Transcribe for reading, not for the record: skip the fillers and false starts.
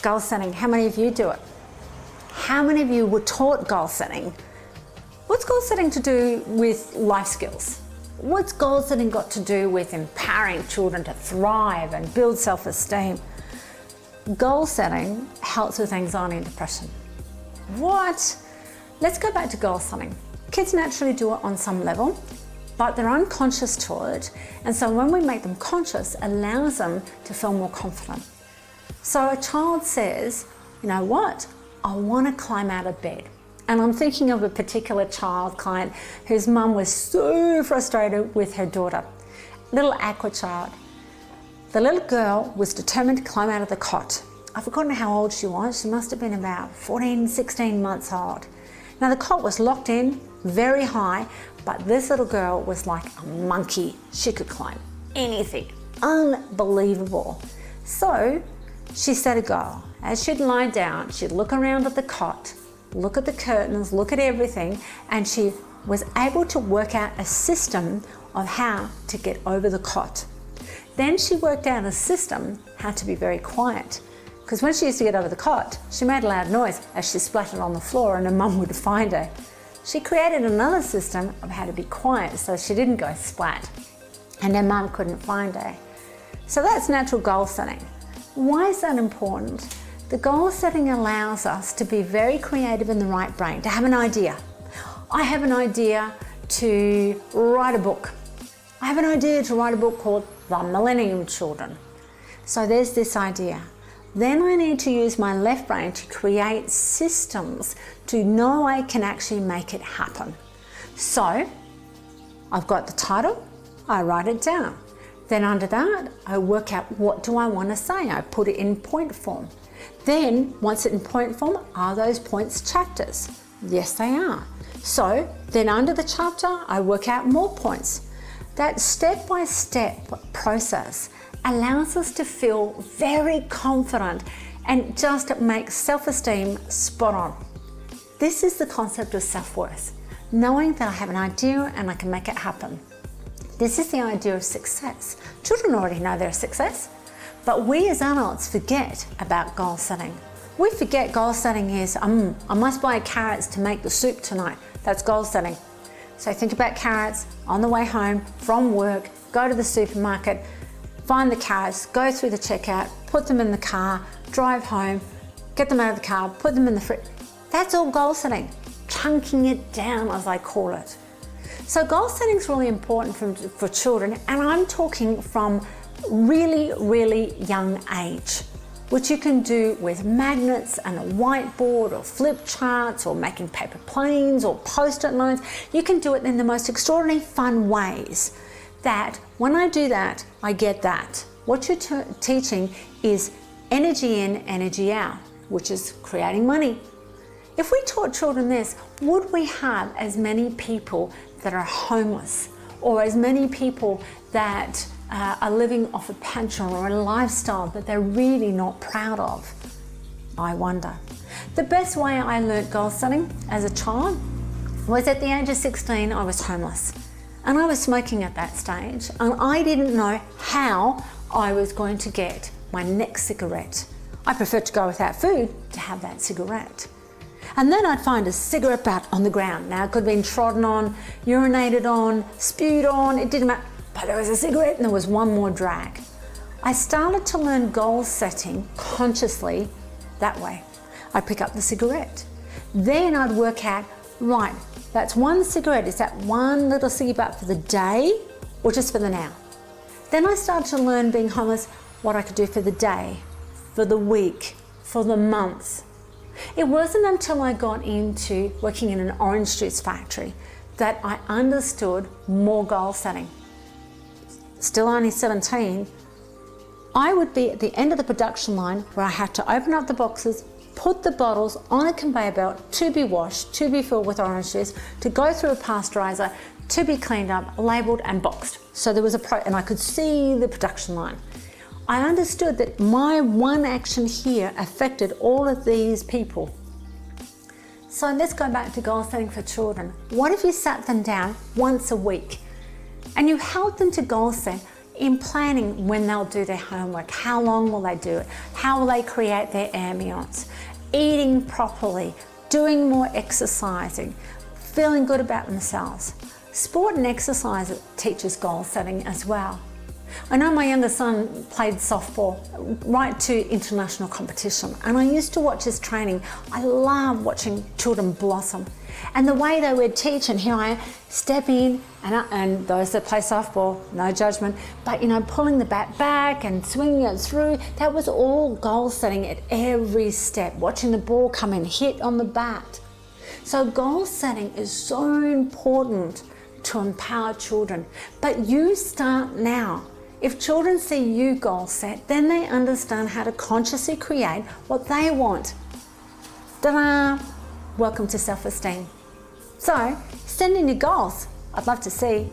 Goal setting, how many of you do it? How many of you were taught goal setting? What's goal setting to do with life skills? What's goal setting got to do with empowering children to thrive and build self-esteem? Goal setting helps with anxiety and depression. What? Let's go back to goal setting. Kids naturally do it on some level, but they're unconscious to it. And so when we make them conscious, it allows them to feel more confident. So a child says, you know what? I want to climb out of bed. And I'm thinking of a particular child client whose mum was so frustrated with her daughter, little aqua child. The little girl was determined to climb out of the cot. I've forgotten how old she was. She must have been about 14, 16 months old. Now the cot was locked in, very high, but this little girl was like a monkey. She could climb anything. Unbelievable. So she set a goal. As she'd lie down, she'd look around at the cot, look at the curtains, look at everything, and she was able to work out a system of how to get over the cot. Then she worked out a system how to be very quiet, because when she used to get over the cot, she made a loud noise as she splattered on the floor and her mum would find her. She created another system of how to be quiet so she didn't go splat and her mum couldn't find her. So that's natural goal setting. Why is that important? The goal setting allows us to be very creative in the right brain, to have an idea. I have an idea to write a book. I have an idea to write a book called The Millennium Children. So there's this idea. Then I need to use my left brain to create systems to know I can actually make it happen. So I've got the title, I write it down. Then under that, I work out what do I want to say. I put it in point form. Then once it's in point form, are those points chapters? Yes, they are. So then under the chapter, I work out more points. That step-by-step process allows us to feel very confident and just makes self-esteem spot on. This is the concept of self-worth, knowing that I have an idea and I can make it happen. This is the idea of success. Children already know they're a success, but we as adults forget about goal setting. We forget goal setting is, I must buy carrots to make the soup tonight. That's goal setting. So think about carrots on the way home from work, go to the supermarket, find the carrots, go through the checkout, put them in the car, drive home, get them out of the car, put them in the fridge. That's all goal setting, chunking it down as I call it. So goal setting is really important for children, and I'm talking from really, really young age, which you can do with magnets and a whiteboard or flip charts or making paper planes or post-it notes. You can do it in the most extraordinary fun ways that when I do that, I get that. What you're teaching is energy in, energy out, which is creating money. If we taught children this, would we have as many people that are homeless or as many people that are living off a pension or a lifestyle that they're really not proud of? I wonder. The best way I learnt goal setting as a child was at the age of 16, I was homeless. And I was smoking at that stage, and I didn't know how I was going to get my next cigarette. I preferred to go without food to have that cigarette. And then I'd find a cigarette butt on the ground. Now it could have been trodden on, urinated on, spewed on, it didn't matter. But there was a cigarette and there was one more drag. I started to learn goal setting consciously that way. I'd pick up the cigarette. Then I'd work out, right, that's one cigarette. Is that one little ciggy butt for the day or just for the now? Then I started to learn, being homeless, what I could do for the day, for the week, for the month. It wasn't until I got into working in an orange juice factory that I understood more goal setting. Still only 17, I would be at the end of the production line where I had to open up the boxes, put the bottles on a conveyor belt to be washed, to be filled with orange juice, to go through a pasteurizer, to be cleaned up, labelled and boxed. So there was and I could see the production line. I understood that my one action here affected all of these people. So let's go back to goal setting for children. What if you sat them down once a week and you helped them to goal set in planning when they'll do their homework, how long will they do it, how will they create their ambience, eating properly, doing more exercising, feeling good about themselves. Sport and exercise teaches goal setting as well. I know my younger son played softball right to international competition, and I used to watch his training. I love watching children blossom. And the way they would teach, and here I step in, and those that play softball, no judgment, but pulling the bat back and swinging it through, that was all goal setting at every step, watching the ball come and hit on the bat. So goal setting is so important to empower children, but you start now. If children see you goal set, then they understand how to consciously create what they want. Ta-da! Welcome to self-esteem. So, send in your goals. I'd love to see.